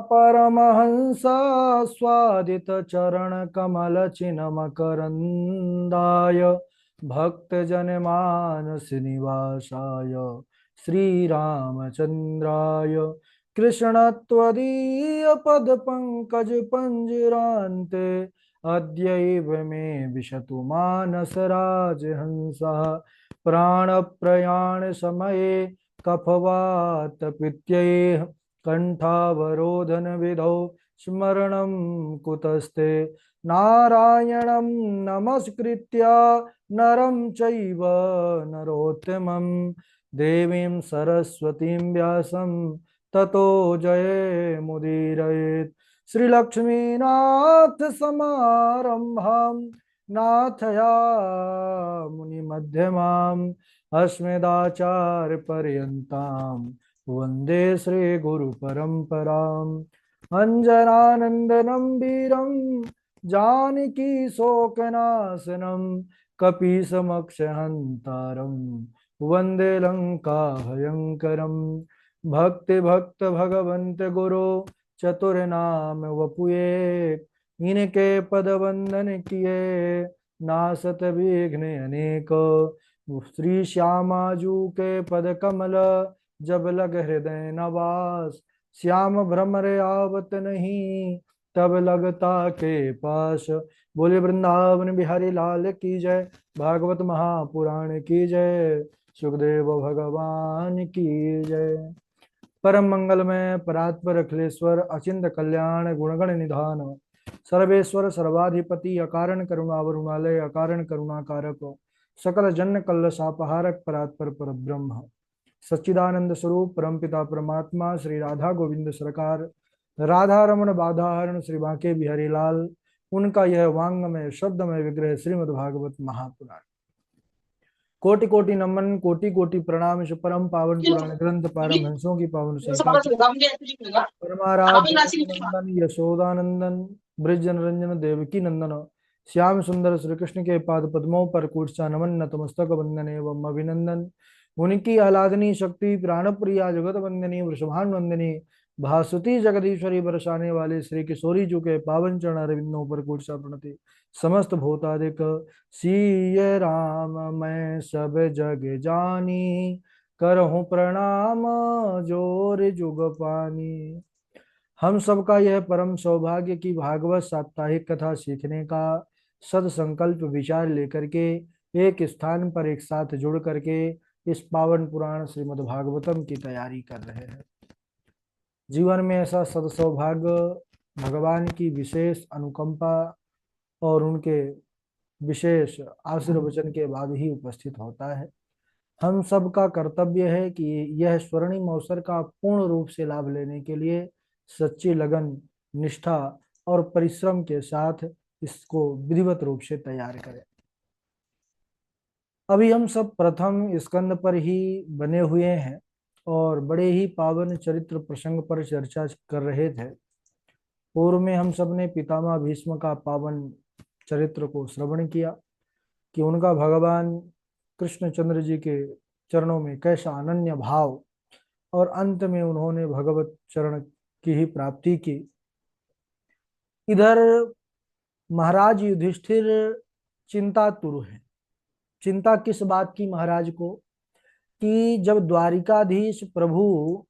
परमहंस स्वादित चरण कमल चिन्मकरन्दाय भक्त जन मानस निवासाय श्रीरामचन्द्राय कृष्णत्वदीय पद पंकज पंजरान्ते अद्यैव मे विशतु मानस राजहंसः प्राणप्रयाण समये कफवात पित्यैः कंठावरोधन विधौ स्मरणं कुतस्ते नारायणं नमस्कृत्य नरं चैव नरोत्तमं देवीं सरस्वतीं व्यासं ततो जयमुदीरयेत् श्रीलक्ष्मीनाथ समारंभां नाथयामुनिमध्यमाम् अस्मदाचार्यपर्यन्तां वन्दे श्रीगुरुपरम्पराम् अञ्जनानन्दनं वीरं जानकी शोकनाशनं कपीशमक्षहन्तारं वन्दे लङ्काभयङ्करं भक्ति भगवन्त गुरो चतुर्नाम वपुये इनके पद वंदन किए नासत विघ्न अनेक श्री श्यामाजू के पद कमल जब लग हृदय नवास श्याम भ्रमर आवत नहीं तब लगता के पास। बोले वृंदावन बिहारी लाल की जय, भागवत महापुराण की जय, सुखदेव भगवान की जय। परम मंगलमय परात्पर अखिलेश्वर अचिंत कल्याण गुणगण निधान सर्वेश्वर सर्वाधिपति अकारण करुणावरुणालय अकारण करुणाकारक सकल जन कल्लषापहारक परात्पर पर ब्रह्म सच्चिदानंद स्वरूप परमपिता परमात्मा श्री राधा गोविंद सरकार राधा रमण बाधाहरण श्री बांके बिहारी लाल उनका यह वांगमय शब्दमय विग्रह श्रीमद् भागवत महापुराण। कोटि कोटि नमन कोटि कोटि प्रणाम इस परम पावन पुराण ग्रंथ पारमहंसों की पावन संख्या परमाराध्य रघुनंदन यशोदानंदन ब्रज रंजन देवकी नंदन श्याम सुंदर श्री कृष्ण के पाद पद्मों पर कूटसा नमन नतमस्तक वंदन एवं अभिनंदन। उनकी आह्लादनी शक्ति प्राण प्रिया जगत वंदनी वृषभान वंदनी भासुती जगदीश्वरी बरसाने वाले श्री किशोरी जी के पावन चरण अरविंदों पर कूटसा प्रणति समस्त भूतादिक सीय राम मैं सब जग जानी करहूँ प्रणाम जोर जुग पानी। हम सबका यह परम सौभाग्य कि भागवत साप्ताहिक कथा सीखने का सद संकल्प विचार लेकर के एक स्थान पर एक साथ जुड़ करके इस पावन पुराण श्रीमद् भागवतम की तैयारी कर रहे हैं। जीवन में ऐसा सद सौभाग्य भगवान की विशेष अनुकंपा और उनके विशेष आशीर्वचन के बाद ही उपस्थित होता है। हम सब का कर्तव्य है कि यह स्वर्णिम अवसर का पूर्ण रूप से लाभ लेने के लिए सच्ची लगन निष्ठा और परिश्रम के साथ इसको विधिवत रूप से तैयार करें। अभी हम सब प्रथम स्कंद पर ही बने हुए हैं और बड़े ही पावन चरित्र प्रसंग पर चर्चा कर रहे थे। पूर्व में हम सब ने पितामह भीष्म का पावन चरित्र को श्रवण किया कि उनका भगवान कृष्णचंद्र जी के चरणों में कैसा अनन्य भाव और अंत में उन्होंने भगवत चरण की ही प्राप्ति की। इधर महाराज युधिष्ठिर चिंतातुर है। चिंता किस बात की महाराज को कि जब द्वारिकाधीश प्रभु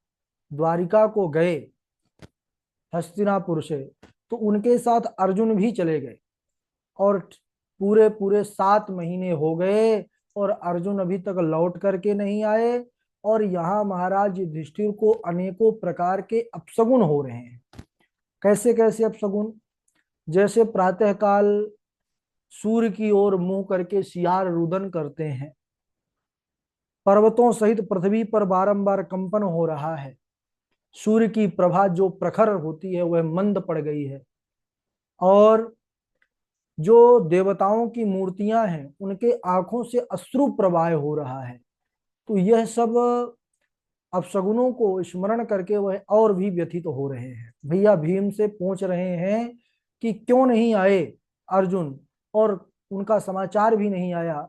द्वारिका को गए हस्तिनापुर से तो उनके साथ अर्जुन भी चले गए और पूरे पूरे 7 महीने हो गए और अर्जुन अभी तक लौट करके नहीं आए और यहाँ महाराज युधिष्ठिर को अनेकों प्रकार के अपशगुन हो रहे हैं। कैसे कैसे अपशगुन? जैसे प्रातःकाल सूर्य की ओर मुंह करके सियार रुदन करते हैं, पर्वतों सहित पृथ्वी पर बारंबार कंपन हो रहा है, सूर्य की प्रभा जो प्रखर होती है वह मंद पड़ गई है और जो देवताओं की मूर्तियां हैं उनके आंखों से अश्रु प्रवाह हो रहा है। तो यह सब अपशगुनों को स्मरण करके वह और भी व्यथित हो रहे हैं। भैया भीम से पूछ रहे हैं कि क्यों नहीं आए अर्जुन और उनका समाचार भी नहीं आया,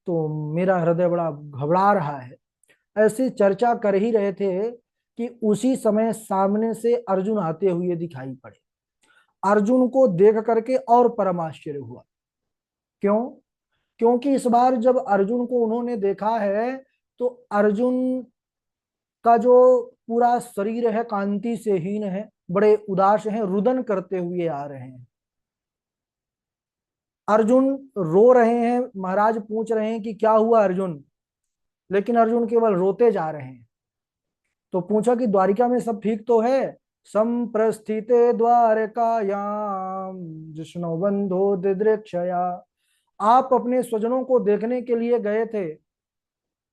तो मेरा हृदय बड़ा घबरा रहा है। ऐसे चर्चा कर ही रहे थे कि उसी समय सामने से अर्जुन आते हुए दिखाई पड़े। अर्जुन को देख करके और परम आश्चर्य हुआ। क्यों? क्योंकि इस बार जब अर्जुन को उन्होंने देखा है तो अर्जुन का जो पूरा शरीर है कांति से हीन है, बड़े उदास हैं, रुदन करते हुए आ रहे हैं। अर्जुन रो रहे हैं, महाराज पूछ रहे हैं कि क्या हुआ अर्जुन, लेकिन अर्जुन केवल रोते जा रहे हैं। तो पूछा कि द्वारिका में सब ठीक तो है? संप्रस्थिते द्वारकायाम जिष्णु बंधो दिदृक्षया। आप अपने स्वजनों को देखने के लिए गए थे,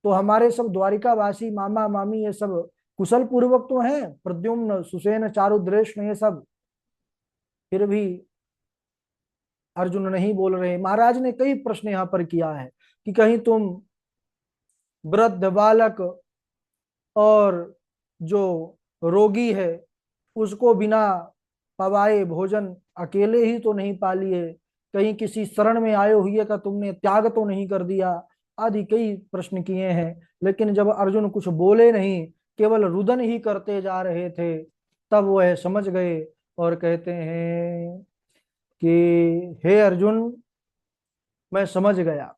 तो हमारे सब द्वारिकावासी मामा मामी ये सब कुशल पूर्वक तो हैं, प्रद्युम्न सुसेन चारुद्रेष्ण ये सब। फिर भी अर्जुन नहीं बोल रहे। महाराज ने कई प्रश्न यहाँ पर किया है कि कहीं तुम वृद्ध बालक और जो रोगी है उसको बिना पवाए भोजन अकेले ही तो नहीं पा लिए, कहीं किसी शरण में आए हुए का तुमने त्याग तो नहीं कर दिया, आदि कई प्रश्न किए हैं। लेकिन जब अर्जुन कुछ बोले नहीं, केवल रुदन ही करते जा रहे थे, तब वह समझ गए और कहते हैं कि हे अर्जुन, मैं समझ गया।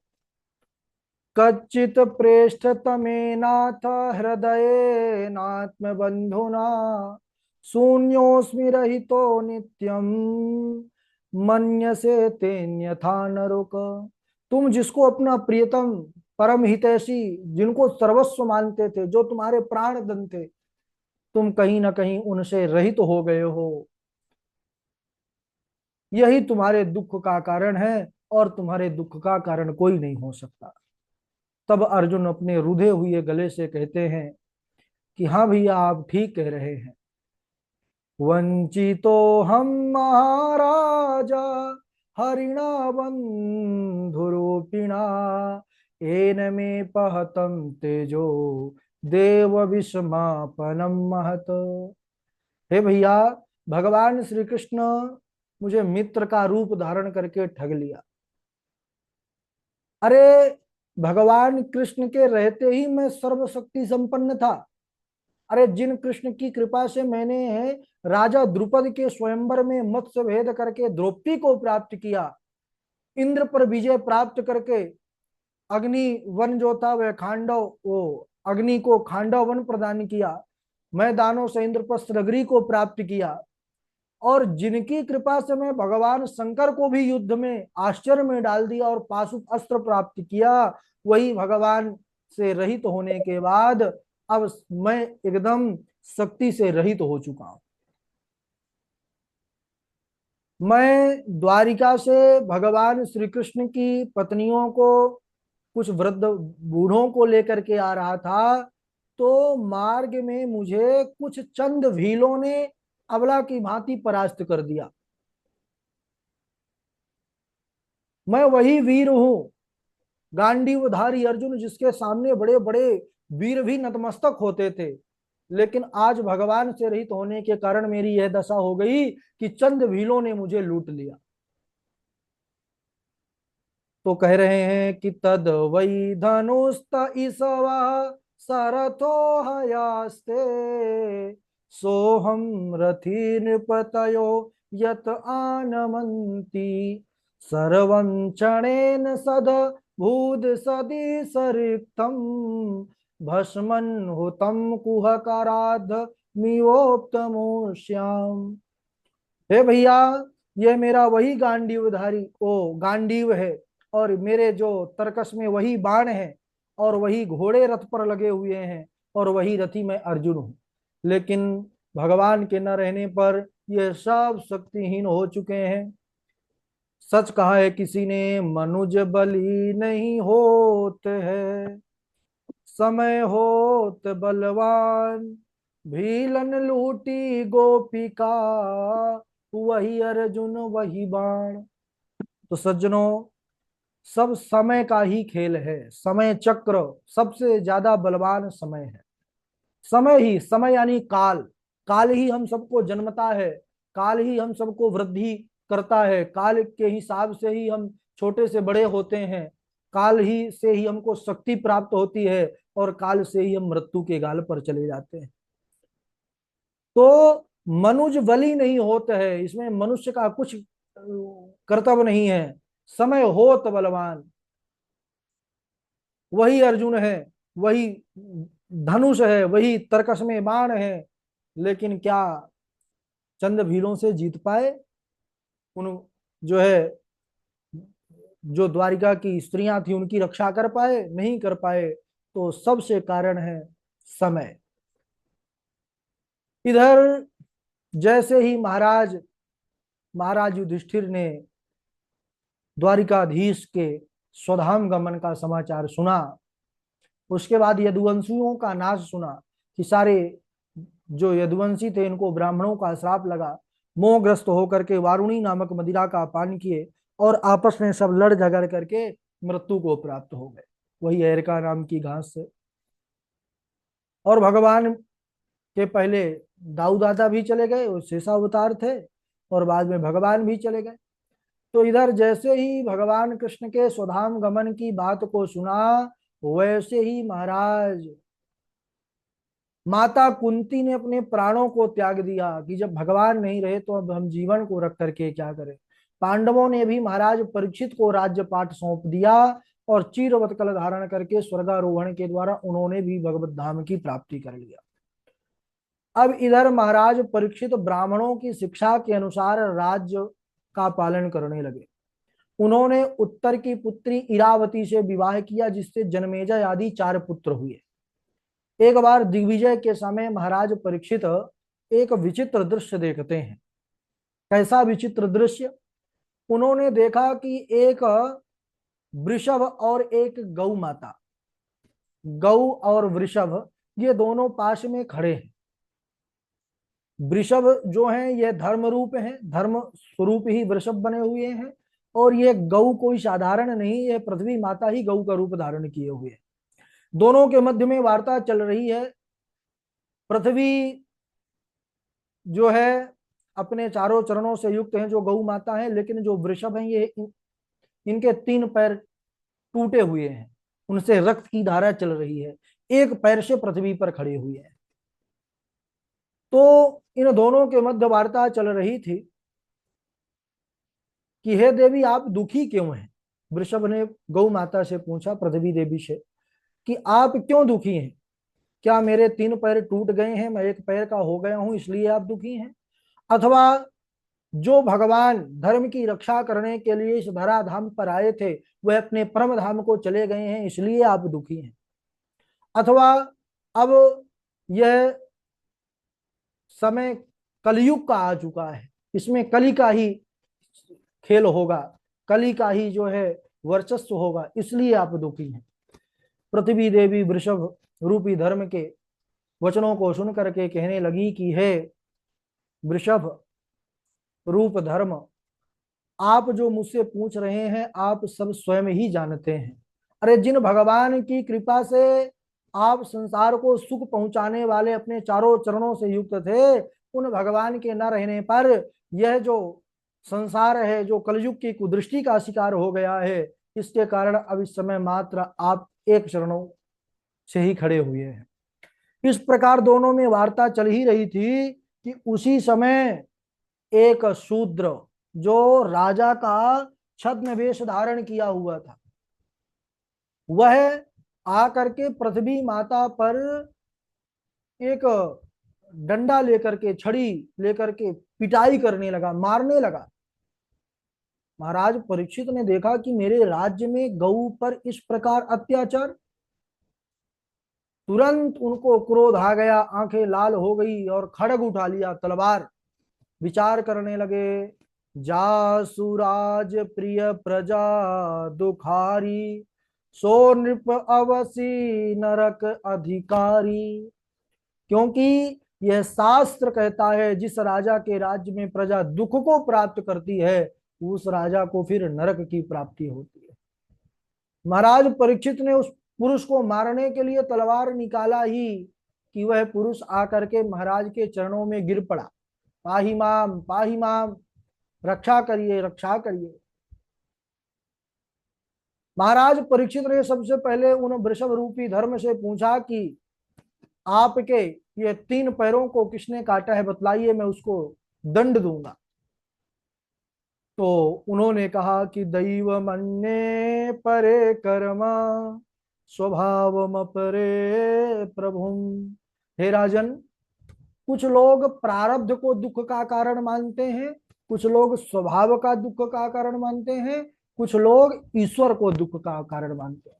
कच्चित प्रेष्ठ तमेनाथ हृदये नात्म बंधुना शून्योस्मि रहितो नित्यम मन्यसे तेन्यथा नरुक। तुम जिसको अपना प्रियतम परम हितैषी, जिनको सर्वस्व मानते थे, जो तुम्हारे प्राणधन थे, तुम कहीं ना कहीं उनसे रहित हो गए हो। यही तुम्हारे दुख का कारण है और तुम्हारे दुख का कारण कोई नहीं हो सकता। तब अर्जुन अपने रुधे हुए गले से कहते हैं कि हाँ भैया, आप ठीक कह रहे हैं। वंचितो हम महाराजा हरिणा बंधुरूपिणा एन में पहतम तेजो देव विषमापनम महत। हे भैया, भगवान श्री कृष्ण मुझे मित्र का रूप धारण करके ठग लिया। अरे, भगवान कृष्ण के रहते ही मैं सर्वशक्ति संपन्न था। अरे, जिन कृष्ण की कृपा से मैंने राजा द्रुपद के स्वयंवर में मत्स्य भेद करके द्रौपदी को प्राप्त किया, इंद्र पर विजय प्राप्त करके अग्नि वन जो था वह खांडव, वो अग्नि को खांडव वन प्रदान किया, मैं दानों से इंद्रप्रस्थ नगरी को प्राप्त किया, और जिनकी कृपा से मैं भगवान शंकर को भी युद्ध में आश्चर्य में डाल दिया और पाशुप अस्त्र प्राप्त किया, वही भगवान से रहित होने के बाद अब मैं एकदम शक्ति से रहित हो चुका हूं। मैं द्वारिका से भगवान श्री कृष्ण की पत्नियों को, कुछ वृद्ध बूढ़ों को लेकर के आ रहा था, तो मार्ग में मुझे कुछ चंद भीलों ने अबला की भांति परास्त कर दिया। मैं वही वीर हूं, गांडीवधारी अर्जुन, जिसके सामने बड़े बड़े वीर भी नतमस्तक होते थे। लेकिन आज भगवान से रहित होने के कारण मेरी यह दशा हो गई कि चंद भीलों ने मुझे लूट लिया। तो कह रहे हैं कि तद वै धनुस्त इसवा सरथो हयास्ते सोहम रथी नृपतयो यत आनमन्ति सर्वं क्षणेन सद भूद सदी सरिक्तम भस्मन् हुतम कुहकाराध मिवोप्तमोष्याम। हे भैया, ये मेरा वही गांडीवधारी ओ गांडीव है, और मेरे जो तरकस में वही बाण है, और वही घोड़े रथ पर लगे हुए हैं, और वही रथी मैं अर्जुन हूं। लेकिन भगवान के न रहने पर ये सब शक्तिहीन हो चुके हैं। सच कहा है किसी ने, मनुज बली नहीं होत है, समय होत बलवान, भीलन लूटी गोपिका, वही अर्जुन वही बाण। तो सज्जनों, सब समय का ही खेल है। समय चक्र, सबसे ज्यादा बलवान समय है। समय ही, समय यानी काल, काल ही हम सबको जन्मता है, काल ही हम सबको वृद्धि करता है, काल के हिसाब से ही हम छोटे से बड़े होते हैं, काल ही से ही हमको शक्ति प्राप्त होती है, और काल से ही हम मृत्यु के गाल पर चले जाते हैं। तो मनुज बली नहीं होता है, इसमें मनुष्य का कुछ कर्तव्य नहीं है। समय हो तो बलवान, वही अर्जुन है, वही धनुष है, वही तरकस में बाण है, लेकिन क्या चंद भीलों से जीत पाए? उन जो है, जो द्वारिका की स्त्रियां थी उनकी रक्षा कर पाए? नहीं कर पाए। तो सबसे कारण है समय। इधर जैसे ही महाराज महाराज युधिष्ठिर ने द्वारिकाधीश के स्वधाम गमन का समाचार सुना, उसके बाद यदुवंशियों का नाश सुना कि सारे जो यदुवंशी थे इनको ब्राह्मणों का श्राप लगा, मोहग्रस्त होकर के वारुणी नामक मदिरा का पान किए और आपस में सब लड़ झगड़ करके मृत्यु को प्राप्त हो गए, वही एरका नाम की घास से। और भगवान के पहले दाऊ दादा भी चले गए, वो शेषावतार थे, और बाद में भगवान भी चले गए। तो इधर जैसे ही भगवान कृष्ण के स्वधाम गमन की बात को सुना, वैसे ही महाराज माता कुंती ने अपने प्राणों को त्याग दिया कि जब भगवान नहीं रहे तो अब हम जीवन को रख करके क्या करें। पांडवों ने भी महाराज परीक्षित को राज्य पाठ सौंप दिया और चीरवत कल धारण करके स्वर्गारोहण के द्वारा उन्होंने भी भगवत धाम की प्राप्ति कर लिया। अब इधर महाराज परीक्षित ब्राह्मणों की शिक्षा के अनुसार राज्य का पालन करने लगे। उन्होंने उत्तर की पुत्री इरावती से विवाह किया, जिससे जन्मेजय आदि 4 पुत्र हुए। एक बार दिग्विजय के समय महाराज परीक्षित एक विचित्र दृश्य देखते हैं। कैसा विचित्र दृश्य? उन्होंने देखा कि एक वृषभ और एक गौ माता, गौ और वृषभ, ये दोनों पास में खड़े हैं। वृषभ जो हैं ये धर्म रूप हैं, धर्म स्वरूप ही वृषभ बने हुए हैं, और ये गौ कोई साधारण नहीं, ये पृथ्वी माता ही गौ का रूप धारण किए हुए हैं। दोनों के मध्य में वार्ता चल रही है। पृथ्वी जो है अपने चारों चरणों से युक्त हैं, जो गौ माता है, लेकिन जो वृषभ हैं ये इनके 3 पैर टूटे हुए हैं, उनसे रक्त की धारा चल रही है, एक पैर से पृथ्वी पर खड़े हुए हैं। तो इन दोनों के मध्य वार्ता चल रही थी कि हे देवी आप दुखी क्यों हैं। वृषभ ने गौ माता से पूछा, पृथ्वी देवी से, कि आप क्यों दुखी हैं? क्या मेरे 3 पैर टूट गए हैं, मैं एक पैर का हो गया हूं इसलिए आप दुखी हैं? अथवा जो भगवान धर्म की रक्षा करने के लिए इस धराधाम पर आए थे वह अपने परम धाम को चले गए हैं इसलिए आप दुखी हैं? अथवा अब यह समय कलयुग का आ चुका है, इसमें कली का ही खेल होगा, कली का ही जो है वर्चस्व होगा, इसलिए आप दुखी हैं। पृथ्वी देवी वृषभ रूपी धर्म के वचनों को सुन करके कहने लगी कि हे वृषभ रूप धर्म, आप जो मुझसे पूछ रहे हैं आप सब स्वयं ही जानते हैं। अरे जिन भगवान की कृपा से आप संसार को सुख पहुंचाने वाले अपने चारों चरणों से युक्त थे, उन भगवान के न रहने पर यह जो संसार है जो कलयुग की कुदृष्टि का शिकार हो गया है, इसके कारण अब इस समय मात्र आप एक चरणों से ही खड़े हुए हैं। इस प्रकार दोनों में वार्ता चल ही रही थी कि उसी समय एक शूद्र जो राजा का छद्म वेश धारण किया हुआ था, वह आकर के पृथ्वी माता पर एक डंडा लेकर के, छड़ी लेकर के पिटाई करने लगा, मारने लगा। महाराज परीक्षित ने देखा कि मेरे राज्य में गौ पर इस प्रकार अत्याचार। तुरंत उनको क्रोध आ गया, आंखें लाल हो गई और खड़ग उठा लिया, तलवार। विचार करने लगे, जासुराज प्रिय प्रजा दुखारी, सो नृप अवसी नरक अधिकारी। क्योंकि यह शास्त्र कहता है जिस राजा के राज्य में प्रजा दुख को प्राप्त करती है उस राजा को फिर नरक की प्राप्ति होती है। महाराज परीक्षित ने उस पुरुष को मारने के लिए तलवार निकाला ही कि वह पुरुष आकर के महाराज के चरणों में गिर पड़ा, पाही माम, रक्षा करिए, रक्षा करिए। महाराज परीक्षित ने सबसे पहले उन वृषभ रूपी धर्म से पूछा कि आपके ये 3 पैरों को किसने काटा है बतलाइए, मैं उसको दंड दूंगा। तो उन्होंने कहा कि दैव मन्ये परे कर्मा स्वभावम परे प्रभुम। हे राजन, कुछ लोग प्रारब्ध को दुख का कारण मानते हैं, कुछ लोग स्वभाव का दुख का कारण मानते हैं, कुछ लोग ईश्वर को दुख का कारण मानते हैं।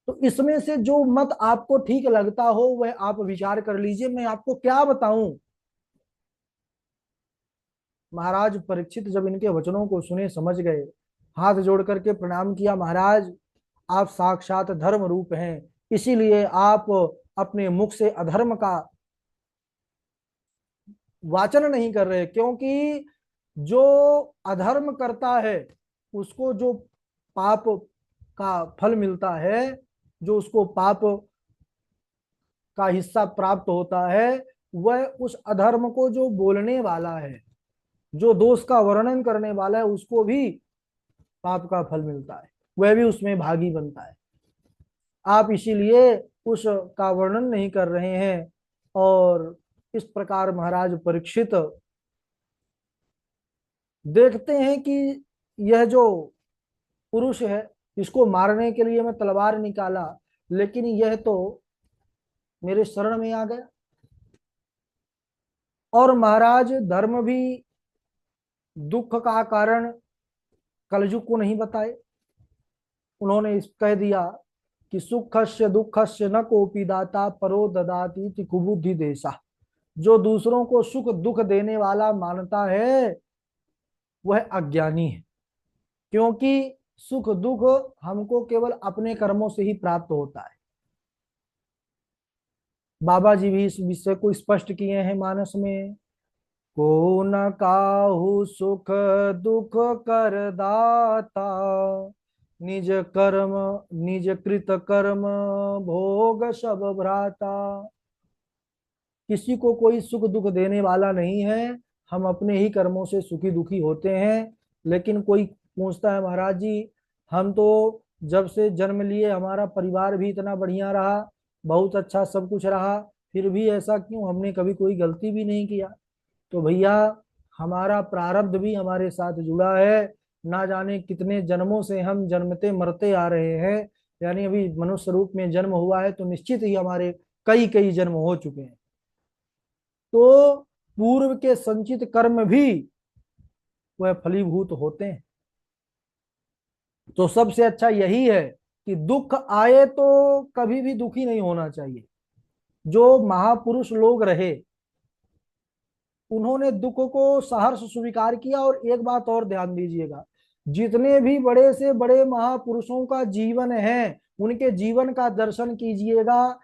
तो इसमें से जो मत आपको ठीक लगता हो वह आप विचार कर लीजिए, मैं आपको क्या बताऊं। महाराज परीक्षित जब इनके वचनों को सुने, समझ गए, हाथ जोड़ करके प्रणाम किया। महाराज, आप साक्षात धर्म रूप हैं, इसीलिए आप अपने मुख से अधर्म का वाचन नहीं कर रहे, क्योंकि जो अधर्म करता है उसको जो पाप का फल मिलता है, जो उसको पाप का हिस्सा प्राप्त होता है, वह उस अधर्म को जो बोलने वाला है, जो दोष का वर्णन करने वाला है, उसको भी पाप का फल मिलता है, वह भी उसमें भागी बनता है। आप इसीलिए उस का वर्णन नहीं कर रहे हैं। और इस प्रकार महाराज परीक्षित देखते हैं कि यह जो पुरुष है, इसको मारने के लिए मैं तलवार निकाला, लेकिन यह तो मेरे शरण में आ गया। और महाराज धर्म भी दुख का कारण कलयुग को नहीं बताए, उन्होंने इस कह दिया कि सुखस्य दुखस्य न कोपि दाता परो ददाति इति कुबुद्धि देशा। जो दूसरों को सुख दुख देने वाला मानता है वह अज्ञानी है, क्योंकि सुख दुख हमको केवल अपने कर्मों से ही प्राप्त होता है। बाबा जी भी इस विषय को स्पष्ट किए हैं मानस में। को न काहू सुख दुख कर दाता, निज कर्म निज कृत कर्म भोग सब भ्राता। किसी को कोई सुख दुख देने वाला नहीं है, हम अपने ही कर्मों से सुखी दुखी होते हैं। लेकिन कोई पूछता है, महाराज जी, हम तो जब से जन्म लिए हमारा परिवार भी इतना बढ़िया रहा, बहुत अच्छा सब कुछ रहा, फिर भी ऐसा क्यों, हमने कभी कोई गलती भी नहीं किया। तो भैया, हमारा प्रारब्ध भी हमारे साथ जुड़ा है। ना जाने कितने जन्मों से हम जन्मते मरते आ रहे हैं, यानी अभी मनुष्य रूप में जन्म हुआ है तो निश्चित ही हमारे कई कई जन्म हो चुके हैं। तो पूर्व के संचित कर्म भी वह फलीभूत होते हैं। तो सबसे अच्छा यही है कि दुख आए तो कभी भी दुखी नहीं होना चाहिए। जो महापुरुष लोग रहे, उन्होंने दुख को सहर्ष स्वीकार किया। और एक बात और ध्यान दीजिएगा, जितने भी बड़े से बड़े महापुरुषों का जीवन है, उनके जीवन का दर्शन कीजिएगा,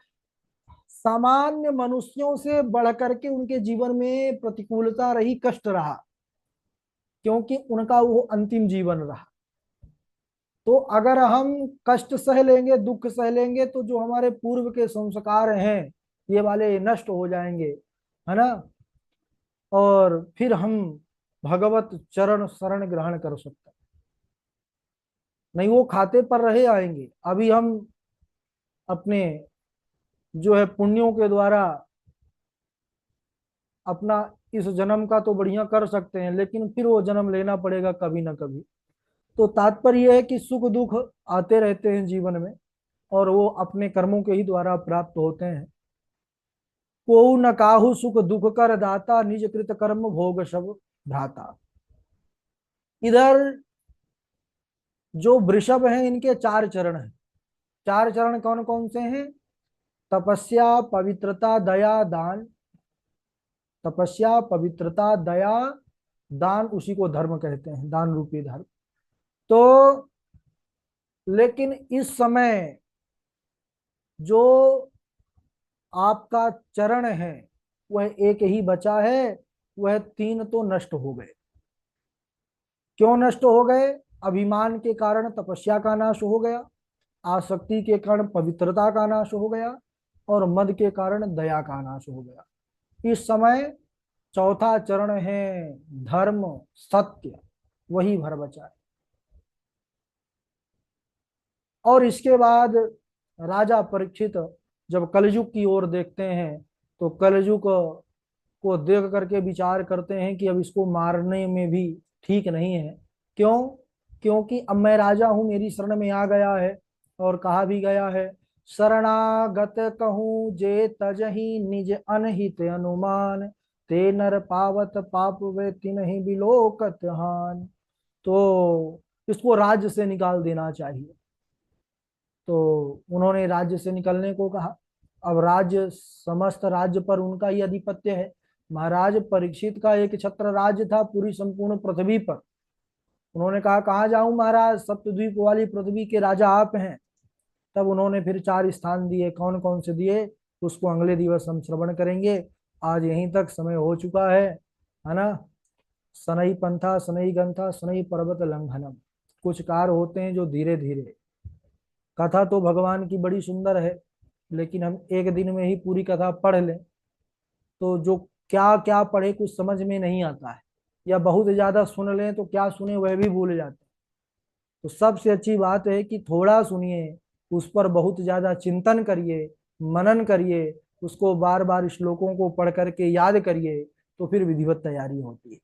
सामान्य मनुष्यों से बढ़ करके उनके जीवन में प्रतिकूलता रही, कष्ट रहा, क्योंकि उनका वो अंतिम जीवन रहा। तो अगर हम कष्ट सह लेंगे, दुख सह लेंगे, तो जो हमारे पूर्व के संस्कार हैं ये वाले नष्ट हो जाएंगे, है ना। और फिर हम भगवत चरण शरण ग्रहण कर सकते हैं। नहीं, वो खाते पर रहे आएंगे। अभी हम अपने जो है पुण्यों के द्वारा अपना इस जन्म का तो बढ़िया कर सकते हैं, लेकिन फिर वो जन्म लेना पड़ेगा कभी ना कभी। तो तात्पर्य यह है कि सुख दुख आते रहते हैं जीवन में, और वो अपने कर्मों के ही द्वारा प्राप्त होते हैं। को न काहू सुख दुख कर दाता, निज कृत कर्म भोग सब भ्राता। इधर जो वृषभ हैं, इनके 4 चरण हैं। 4 चरण कौन कौन से हैं? तपस्या, पवित्रता, दया, दान। तपस्या, पवित्रता, दया, दान, उसी को धर्म कहते हैं, दान रूपी धर्म। तो लेकिन इस समय जो आपका चरण है वह एक ही बचा है, वह 3 तो नष्ट हो गए। क्यों नष्ट हो गए? अभिमान के कारण तपस्या का नाश हो गया, आसक्ति के कारण पवित्रता का नाश हो गया, और मद के कारण दया का नाश हो गया। इस समय चौथा चरण है धर्म, सत्य, वही भर बचा है। और इसके बाद राजा परीक्षित जब कलयुग की ओर देखते हैं तो कलयुग को देख करके विचार करते हैं कि अब इसको मारने में भी ठीक नहीं है। क्यों? क्योंकि अब मैं राजा हूं, मेरी शरण में आ गया है। और कहा भी गया है, शरणागत कहूँ जे तजहि निज अनहित अनुमान, ते नर पावत पाप वे तिन्हि बिलोकत हान। तो इसको राज्य से निकाल देना चाहिए। तो उन्होंने राज्य से निकलने को कहा। अब राज्य, समस्त राज्य पर उनका ही आधिपत्य है। महाराज परीक्षित का एक छत्र राज्य था पूरी संपूर्ण पृथ्वी पर। उन्होंने कहा, कहाँ जाऊं महाराज, सप्तद्वीप वाली पृथ्वी के राजा आप हैं। तब उन्होंने फिर 4 स्थान दिए। कौन कौन से दिए उसको अगले दिवस हम श्रवण करेंगे। आज यहीं तक समय हो चुका है ना। सनई पंथा सनई गंथा सनई पर्वत लंघनम। कुछ कार्य होते हैं जो धीरे धीरे। कथा तो भगवान की बड़ी सुंदर है, लेकिन हम एक दिन में ही पूरी कथा पढ़ लें तो जो क्या क्या पढ़े कुछ समझ में नहीं आता है। या बहुत ज्यादा सुन लें तो क्या सुने वह भी भूल जाते हैं। तो सबसे अच्छी बात है कि थोड़ा सुनिए, उस पर बहुत ज्यादा चिंतन करिए, मनन करिए, उसको बार बार श्लोकों को पढ़ करके याद करिए, तो फिर विधिवत तैयारी होती है।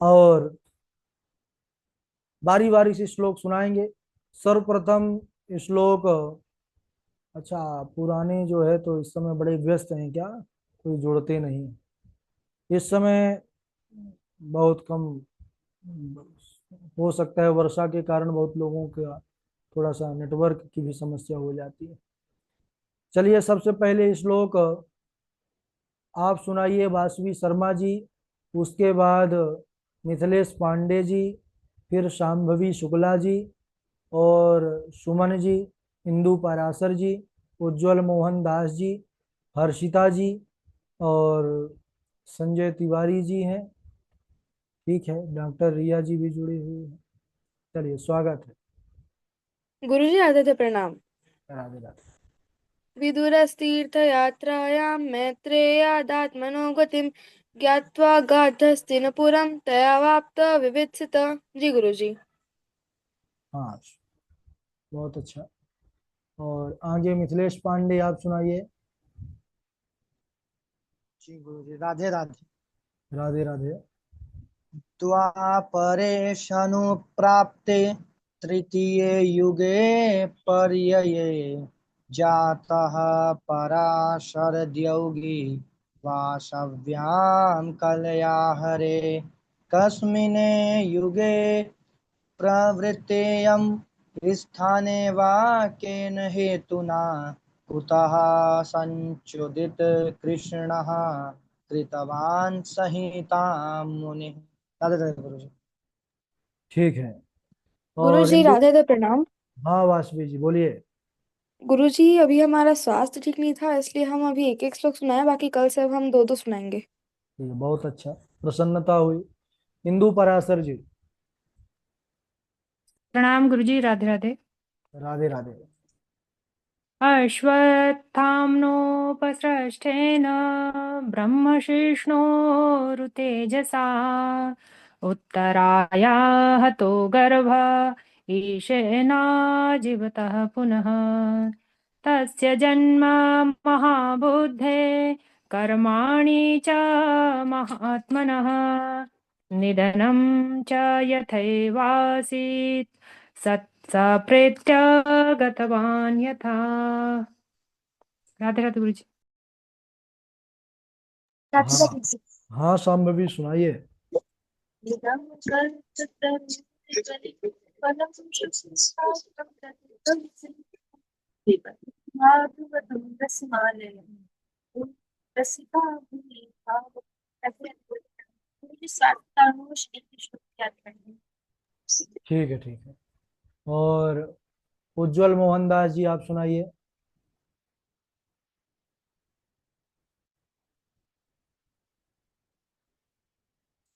और बारी बारी से श्लोक सुनाएंगे। सर्वप्रथम श्लोक, अच्छा पुराने जो है तो इस समय बड़े व्यस्त हैं क्या, कोई जोड़ते नहीं इस समय, बहुत कम। हो सकता है वर्षा के कारण बहुत लोगों का थोड़ा सा नेटवर्क की भी समस्या हो जाती है। चलिए सबसे पहले श्लोक आप सुनाइए वासवी शर्मा जी, उसके बाद मिथिलेश पांडे जी, फिर शांभवी शुक्ला जी, और सुमन जी, इंदु पाराशर जी, उज्जवल मोहन दास जी, हर्षिता जी, और संजय तिवारी जी हैं। ठीक है, डॉक्टर रिया जी भी जुड़ी हुई है। चलिए स्वागत है। गुरुजी आदित्य प्रणाम। राधे राधे। विदुरस्तीर्थयात्रायां मैत्रेयादात्मनो गतिं ज्ञात्वा गाढस्तिनपुरं तयावाप्त विवित्सित। जी गुरुजी। हाँ, बहुत अच्छा। और आगे मिथिलेश पांडे आप सुनाइए। जी गुरु जी, राधे राधे। राधे राधे। द्वापरे शनुप्राप्ते तृतीये युगे पर्यये जातः पराशरद्यौगी वासव्यां कलया हरे। कस्मिन् युगे प्रवृत्तेयं स्थाने वा केन हेतुना कुतः संचुदित कृष्णः कृतवान् संहितां मुनिः। राधे राधे गुरु जी। ठीक है। और गुरुजी इंदु, राधे आदित्य प्रणाम। हाँ वासवी जी बोलिए। गुरुजी अभी हमारा स्वास्थ्य ठीक नहीं था, इसलिए हम अभी एक एक श्लोक सुनाए, बाकी कल से अब हम दो दो सुनाएंगे। ठीक है, बहुत अच्छा, प्रसन्नता हुई। इंदु पराशर जी। प्रणाम गुरुजी, राधे राधे। राधे राधे। अश्वत्थाम्नोपस्रष्टेन ब्रह्मशिष्णोरुतेजसा उत्तराया हतो गर्भ ईशेनाजीवतः पुनः तस्य जन्म महाबुद्धे कर्माणि च महात्मनः निधनं च यथैवासीत् स प्रेत्य गतवान् यथा। राधे राधे गुरु जी। हाँ हाँ, शाम्भवी सुनाइए। ठीक है ठीक है। और उज्जवल मोहन दास जी आप सुनाइए।